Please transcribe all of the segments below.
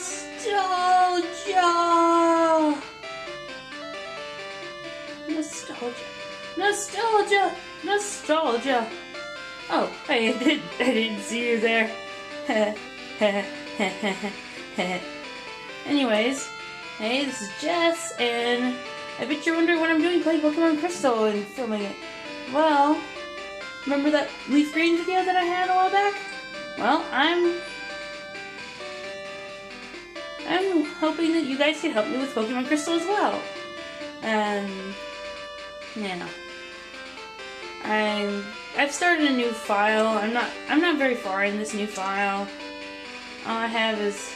Nostalgia! Nostalgia. Nostalgia! Nostalgia! Oh, hey, I didn't see you there. Anyways, hey, this is Jess, and I bet you're wondering what I'm doing playing Pokemon Crystal and filming it. Well, remember that Leaf Green video that I had a while back? Well, I'm hoping that you guys can help me with Pokemon Crystal as well. And yeah, I've started a new file. I'm not very far in this new file. All I have is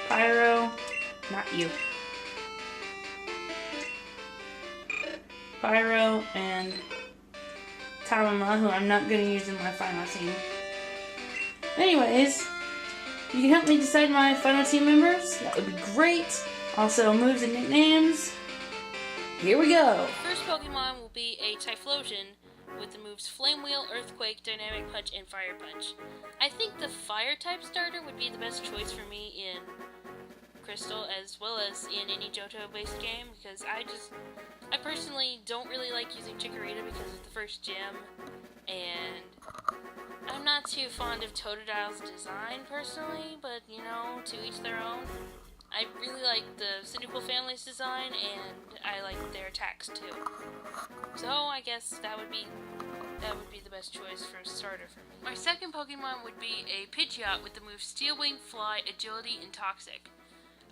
Pyro, not you. Pyro and Talon, who I'm not going to use in my final team. Anyways, you can help me decide my final team members. That would be great. Also, moves and nicknames. Here we go. First Pokemon will be a Typhlosion with the moves Flame Wheel, Earthquake, Dynamic Punch, and Fire Punch. I think the Fire type starter would be the best choice for me in Crystal as well as in any Johto based game, because I personally don't really like using Chikorita because of the first gem, and I'm not too fond of Totodile's design personally, but you know, to each their own. I really like the Cyndaquil family's design, and I like their attacks too. So I guess that would be the best choice for a starter for me. My second Pokemon would be a Pidgeot with the moves Steel Wing, Fly, Agility, and Toxic.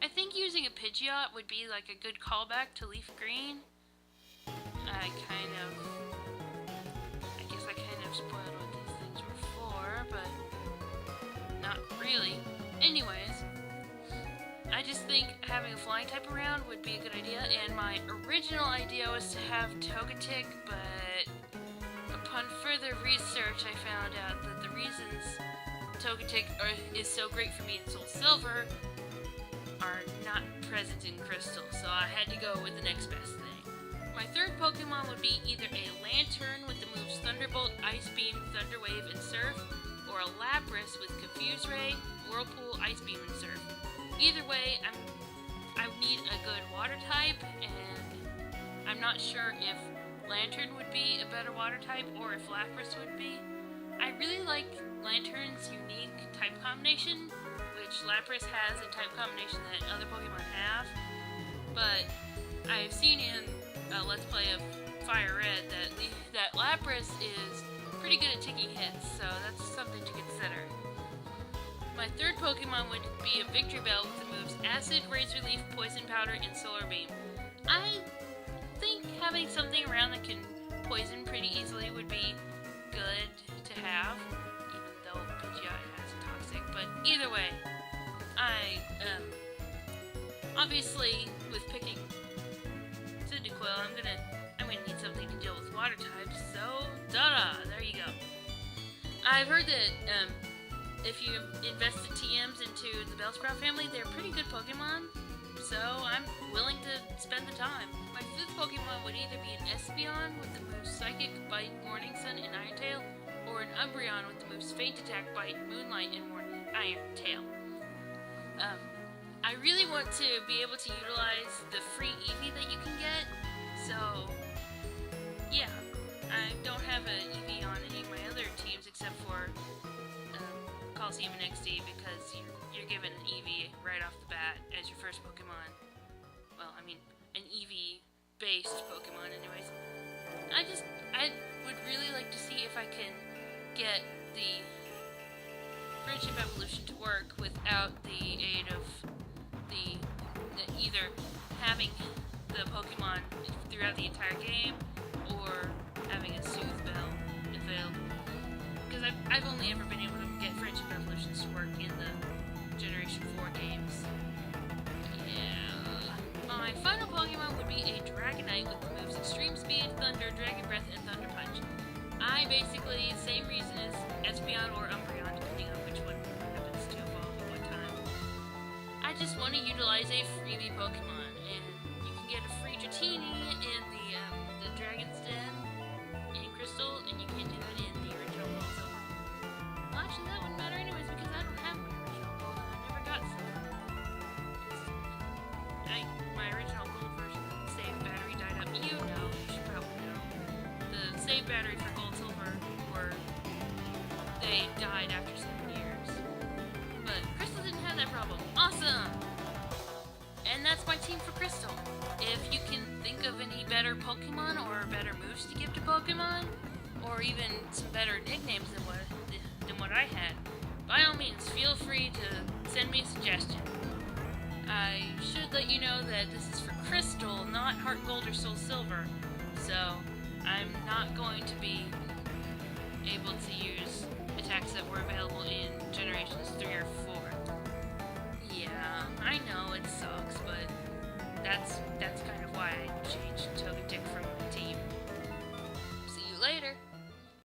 I think using a Pidgeot would be like a good callback to Leaf Green. I guess I kind of spoiled what these things were for, but not really. Anyways, I just think having a flying type around would be a good idea, and my original idea was to have Togetic, but upon further research I found out that the reasons Togetic is so great for me in Soul Silver are not present in Crystal, so I had to go with the next best thing. My third Pokemon would be either a Lanturn with the moves Thunderbolt, Ice Beam, Thunder Wave, and Surf, or a Lapras with Confuse Ray, Whirlpool, Ice Beam, and Surf. Either way, I need a good water type, and I'm not sure if Lanturn would be a better water type or if Lapras would be. I really like Lanturn's unique type combination, which Lapras has a type combination that other Pokemon have, but I've seen in a Let's Play of Fire Red that Lapras is pretty good at taking hits, so that's something to consider. My third Pokemon would be a Victreebel with the moves Acid, Razor Leaf, Poisonpowder, and Solar Beam. I think having something around that can poison pretty easily would be good to have, even though Pidgeot has Toxic, but either way, obviously, with picking Cyndaquil, I'm gonna need something to deal with water types, so there you go. I've heard that, if you invested TMs into the Bellsprout family, they're pretty good Pokemon, so I'm willing to spend the time. My fifth Pokemon would either be an Espeon with the moves Psychic, Bite, Morning Sun, and Iron Tail, or an Umbreon with the moves Faint Attack, Bite, Moonlight, and Iron Tail. I really want to be able to utilize the free Eevee that you can get, so yeah, I don't have an Eevee on any of my other teams except for Coliseum and XD, because you're given an Eevee right off the bat as your first Pokemon. Well, I mean, an Eevee-based Pokemon anyways. I would really like to see if I can get the Friendship Evolution to work without the aid of either having the Pokemon throughout the entire game or having a Soothe Bell available. Because I've only ever been able to get Friendship Evolutions to work in the Generation 4 games. Yeah. My final Pokemon would be a Dragonite with the moves Extreme Speed, Thunder, Dragon Breath, and Thunder Punch. Basically, same reason as Espeon or Umbreon, depending on which one happens to evolve at what time. I just want to utilize a freebie Pokemon, and you can get a free Dratini in the Dragon's Den in Crystal, and you can't do that in the original World Silver. Well, actually, that wouldn't matter anyways, because I don't have only battery for Gold Silver were they died after 7 years. But Crystal didn't have that problem. Awesome! And that's my team for Crystal. If you can think of any better Pokemon or better moves to give to Pokemon, or even some better nicknames than what I had, by all means, feel free to send me a suggestion. I should let you know that this is for Crystal, not Heart Gold or Soul Silver, so I'm not going to be able to use attacks that were available in Generations 3 or 4. Yeah, I know it sucks, but that's kind of why I changed Togetic from the team. See you later!